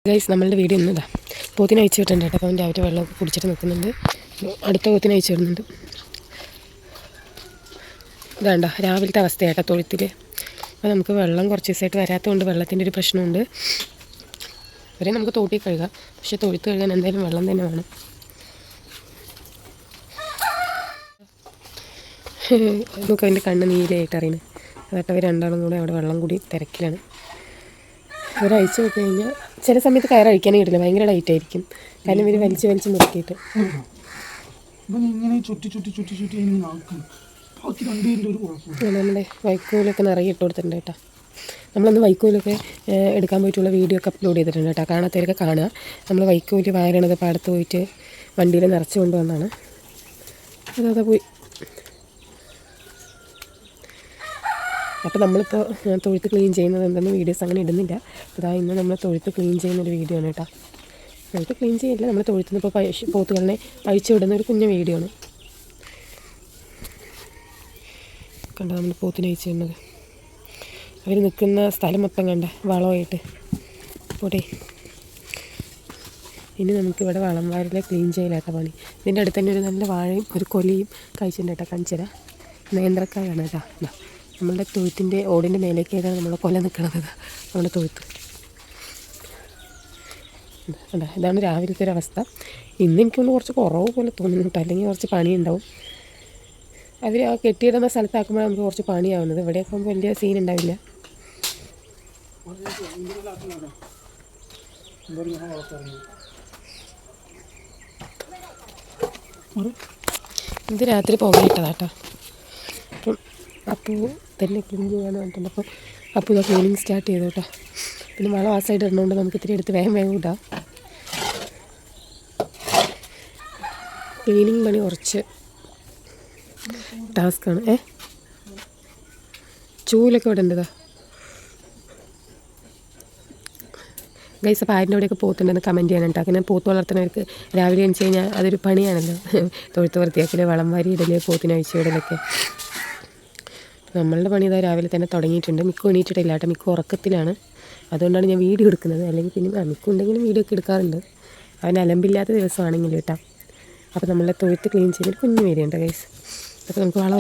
Guys നമ്മളുടെ video ഇന്നതാ പോത്തിന് അയച്ചു വിട്ടുണ്ട് കേട്ടോ. അപ്പം രാവിലെ വെള്ളമൊക്കെ കുടിച്ചിട്ട് നിൽക്കുന്നുണ്ട്. അടുത്ത പോത്തിന് അയച്ചു വിടുന്നുണ്ട്. ഇതാണ്ട രാവിലത്തെ അവസ്ഥയാട്ടോ തൊഴുത്തിൽ. അപ്പോൾ നമുക്ക് വെള്ളം കുറച്ച് ദിവസമായിട്ട് വരാത്തതുകൊണ്ട് വെള്ളത്തിൻ്റെ ഒരു പ്രശ്നമുണ്ട്. വരെ നമുക്ക് തോട്ടിൽ കഴുകാം, പക്ഷേ തൊഴുത്ത് കഴുകാൻ എന്തായാലും വെള്ളം തന്നെ വേണം. നമുക്ക് അതിൻ്റെ കണ്ണ് നീരായിട്ട് അറിയുന്നത് അതായിട്ട് അവർ രണ്ടാളും കൂടെ അവിടെ വെള്ളം കൂടി തിരക്കിലാണ്. അവരഴിച്ച് വിട്ട് കഴിഞ്ഞാൽ ചില സമയത്ത് കയറഴിക്കാനേ കിട്ടില്ല, ഭയങ്കര ടൈറ്റായിരിക്കും. കാരണം ഇവർ വലിച്ച് നിർത്തിയിട്ട് നമ്മുടെ വൈക്കോലൊക്കെ നിറയെ ഇട്ട് കൊടുത്തിട്ടുണ്ട് കേട്ടോ. നമ്മളന്ന് വൈക്കോലൊക്കെ എടുക്കാൻ പോയിട്ടുള്ള വീഡിയോ ഒക്കെ അപ്ലോഡ് ചെയ്തിട്ടുണ്ട് കേട്ടോ. കാണാത്തവരൊക്കെ കാണുക. നമ്മൾ വൈക്കോല് വാരണത് പാടത്ത് പോയിട്ട് വണ്ടിയിൽ നിറച്ച് കൊണ്ടുവന്നാണ്. അതാ പോയി. അപ്പോൾ നമ്മളിപ്പോൾ തൊഴുത്ത് ക്ലീൻ ചെയ്യുന്നത് എന്തെന്ന് വീഡിയോസ് അങ്ങനെ ഇടുന്നില്ല. അതാ ഇന്ന് നമ്മൾ തൊഴുത്ത് ക്ലീൻ ചെയ്യുന്നൊരു വീഡിയോ ആണ് കേട്ടോ. തൊഴുത്ത് ക്ലീൻ ചെയ്യില്ല, നമ്മൾ തൊഴുത്തുനിന്ന് ഇപ്പോൾ പോത്തുകളിനെ അഴിച്ചു വിടുന്ന ഒരു കുഞ്ഞു വീഡിയോ ആണ്. കണ്ടോ നമ്മൾ പോത്തിനെ അഴിച്ചു വിടുന്നത്. അവർ നിൽക്കുന്ന സ്ഥലം മൊത്തം കണ്ട വളമായിട്ട് പോട്ടെ. ഇനി നമുക്കിവിടെ വളം വാരലെ ക്ലീൻ ചെയ്യലാട്ടോ പണി. ഇതിൻ്റെ അടുത്ത് തന്നെ ഒരു നല്ല വാഴയും ഒരു കൊലയും കഴിച്ചിട്ടുണ്ട് കേട്ടോ. കാണിച്ചര നേന്ത്രക്കായാണ് കേട്ടോ. നമ്മളുടെ തൊഴുത്തിൻ്റെ ഓടിൻ്റെ മേലേക്കായിട്ടാണ് നമ്മളെ കൊല നിൽക്കുന്നത്. നമ്മുടെ തൊഴുത്ത് കണ്ടോ. ഇതാണ് രാവിലത്തെ ഒരു അവസ്ഥ. ഇന്ന് എനിക്കൊന്ന് കുറച്ച് കുറവ് പോലെ തോന്നുന്നു കേട്ടോ. അല്ലെങ്കിൽ കുറച്ച് പണിയുണ്ടാവും. അവർ ആ കെട്ടിയിടുന്ന സ്ഥലത്താക്കുമ്പോഴാണ് നമുക്ക് കുറച്ച് പണിയാവുന്നത്. ഇവിടെയൊക്കെ ആകുമ്പോൾ വലിയ സീൻ ഉണ്ടാവില്ല. ഇത് രാത്രി പുകയിട്ടതാട്ടോ. അപ്പം അപ്പോൾ തന്നെ ക്ലീൻ ചെയ്യാമെന്ന് പറഞ്ഞിട്ടുണ്ട്. അപ്പോൾ അപ്പോൾ ഇതാ ക്ലീനിങ് സ്റ്റാർട്ട് ചെയ്തു കേട്ടോ. പിന്നെ മഴ ആ സൈഡ് ഇടുന്നതുകൊണ്ട് നമുക്ക് ഇത്തിരി എടുത്ത് വേഗം ഇടാം. ക്ലീനിങ് പണി കുറച്ച് ടാസ്ക്കാണ്. ചൂലൊക്കെ ഇവിടെ ഉണ്ടതാ ഗൈസ്. അപ്പോൾ ആരിൻ്റെ അവിടെയൊക്കെ പോത്തുണ്ടെന്ന് കമൻറ്റ് ചെയ്യാനുണ്ട്. അങ്ങനെ പോത്ത് വളർത്തുന്നവർക്ക് രാവിലെ എണിച്ച് കഴിഞ്ഞാൽ അതൊരു പണിയാണല്ലോ. തൊഴുത്ത് വൃത്തിയാക്കൽ, വളം വാരി ഇടൽ, പോത്തിന് അഴിച്ചു വിടലൊക്കെ. നമ്മളുടെ പണി ഇതാ രാവിലെ തന്നെ തുടങ്ങിയിട്ടുണ്ട്. മിക്ക എണീറ്റിട്ടില്ല കേട്ടോ. മിക്ക ഉറക്കത്തിലാണ്. അതുകൊണ്ടാണ് ഞാൻ വീഡിയോ എടുക്കുന്നത്. അല്ലെങ്കിൽ പിന്നെ മിക്ക ഉണ്ടെങ്കിലും വീഡിയോ ഒക്കെ എടുക്കാറുണ്ട്. അവൻ അലമ്പില്ലാത്ത ദിവസമാണെങ്കിൽ കേട്ടോ. അപ്പോൾ നമ്മളുടെ തൊഴുത്ത് ക്ലീൻ ചെയ്യുന്നൊരു കുഞ്ഞു വീഡിയോ ഉണ്ട് ഗൈസ്. അപ്പോൾ നമുക്ക് വളം